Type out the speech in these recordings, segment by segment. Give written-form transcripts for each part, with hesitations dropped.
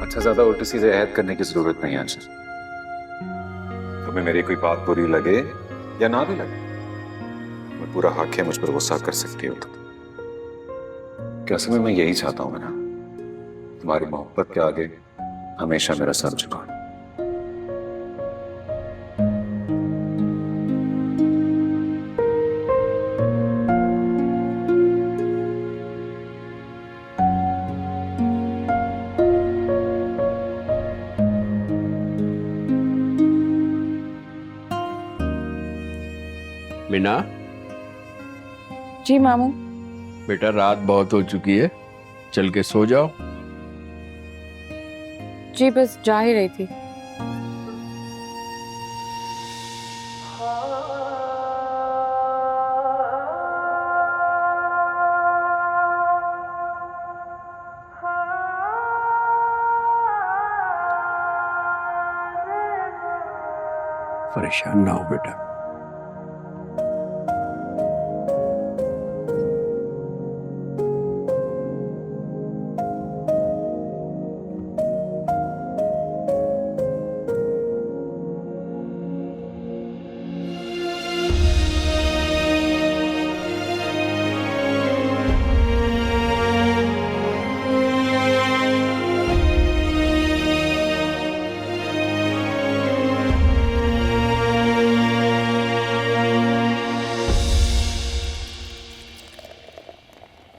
अच्छा, ज्यादा उल्टी सीधे ऐड करने की जरूरत नहीं है आज। तुम्हें मेरी कोई बात बुरी लगे या ना भी लगे, मैं पूरा हक है मुझ पर गुस्सा कर सकती हो तुम। क्या असल में मैं यही चाहता हूं ना, तुम्हारी मोहब्बत के आगे हमेशा मेरा सर झुका। मीना, जी मामू। बेटा रात बहुत हो चुकी है, चल के सो जाओ। जी बस जा ही रही थी। परेशान ना हो बेटा।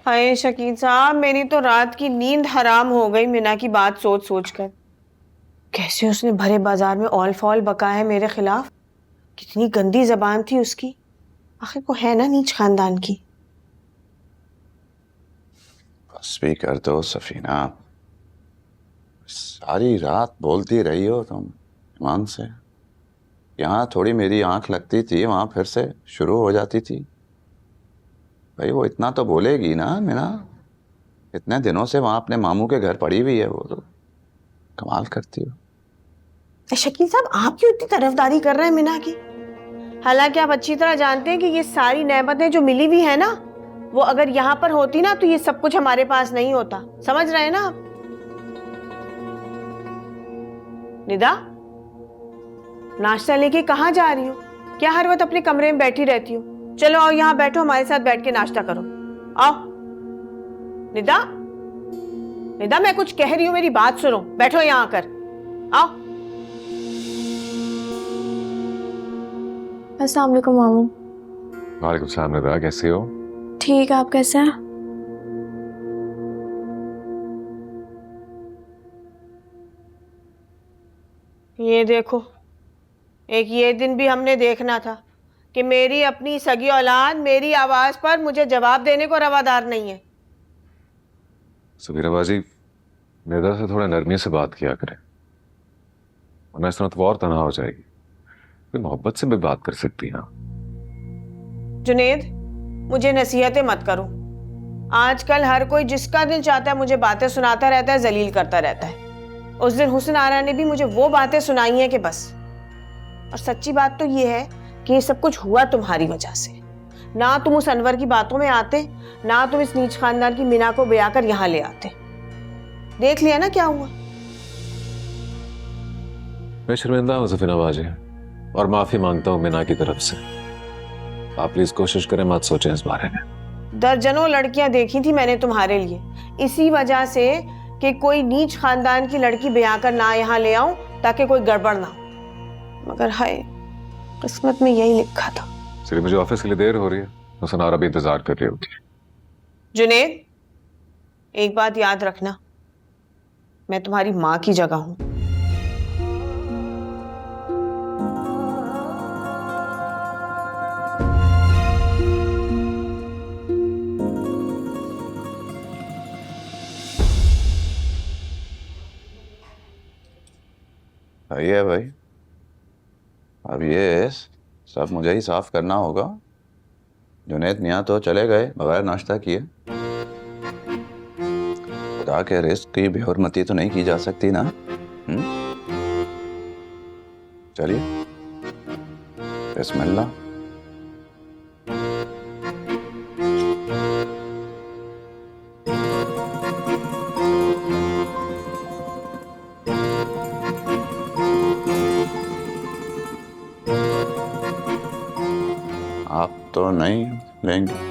हाय शकील साहब, मेरी तो रात की नींद हराम हो गई मीना की बात सोच सोच कर। कैसे उसने भरे बाजार में ऑल फॉल बका है मेरे खिलाफ। कितनी गंदी जबान थी उसकी। आखिर वो है ना नीच खानदान की। बस भी कर दो सफीना, सारी रात बोलती रही हो तुम ईमान से। यहाँ थोड़ी मेरी आंख लगती थी, वहां फिर से शुरू हो जाती थी। भाई वो इतना तो बोलेगी ना मीना, इतने दिनों से वहां अपने मामू के घर पड़ी हुई है, वो तो कमाल करती हो। शकील साहब, आप क्यों इतनी तरफदारी कर रहे हैं मीना की? हालांकि आप अच्छी तरह जानते हैं कि ये सारी नेमतें जो मिली हुई है ना, वो अगर यहाँ पर होती ना तो ये सब कुछ हमारे पास नहीं होता। समझ रहे हैं ना आप? निदा, नाश्ता लेके कहाँ जा रही हो? क्या हर वक्त अपने कमरे में बैठी रहती हो? चलो आओ यहाँ बैठो, हमारे साथ बैठ के नाश्ता करो। आओ निदा, निदा मैं कुछ कह रही हूँ, मेरी बात सुनो। बैठो यहाँ आकर, आओ। अस्सलाम वालेकुम मामू। वालेकुम सलाम निदा, कैसे हो? ठीक है, आप कैसे हैं? ये देखो, एक ये दिन भी हमने देखना था कि मेरी अपनी सगी औलाद मेरी आवाज पर मुझे जवाब देने को रवादार नहीं है। सुबीरा बाजी, निदा से थोड़ा नरमी से बात किया करें, वरना इस तरह तो और तनाव हो जाएगी। कोई मोहब्बत से भी बात कर सकती है। जुनेद, मुझे नसीहतें मत करो। आजकल हर कोई जिसका दिल चाहता है मुझे बातें सुनाता रहता है, जलील करता रहता है। उस दिन हुस्न आरा ने भी मुझे वो बातें सुनाई हैं कि बस। और सच्ची बात तो ये है कि ये सब कुछ हुआ तुम्हारी वजह से। ना तुम उस अनवर की बातों में आते, ना तुम इस नीच खानदान की मीना को ब्याह कर यहाँ ले आते। देख लिया ना क्या हुआ। मैं शर्मिंदा हूं सफीना बाजी, और माफी मांगता हूं मीना की तरफ से। आप प्लीज कोशिश करें मत सोचें इस बारे में। दर्जनों लड़कियां देखी थी मैंने तुम्हारे लिए, इसी वजह से कि कोई नीच खानदान की लड़की ब्याह कर ना यहाँ ले आऊं ताकि कोई गड़बड़ ना हो। मगर हाय, किस्मत में यही लिखा था। चलिए, मुझे ऑफिस के लिए देर हो रही है, तो सनारा भी इंतजार कर रही होगी। जुनेद, एक बात याद रखना, मैं तुम्हारी माँ की जगह हूं। सही है भाई, अब ये सब मुझे ही साफ करना होगा। जुनैद मियाँ तो चले गए बगैर नाश्ता किए। खुदा के रिस्क की बेहुरमती तो नहीं की जा सकती ना। चलिए, बिस्मिल्लाह। आप तो नहीं लेंगे?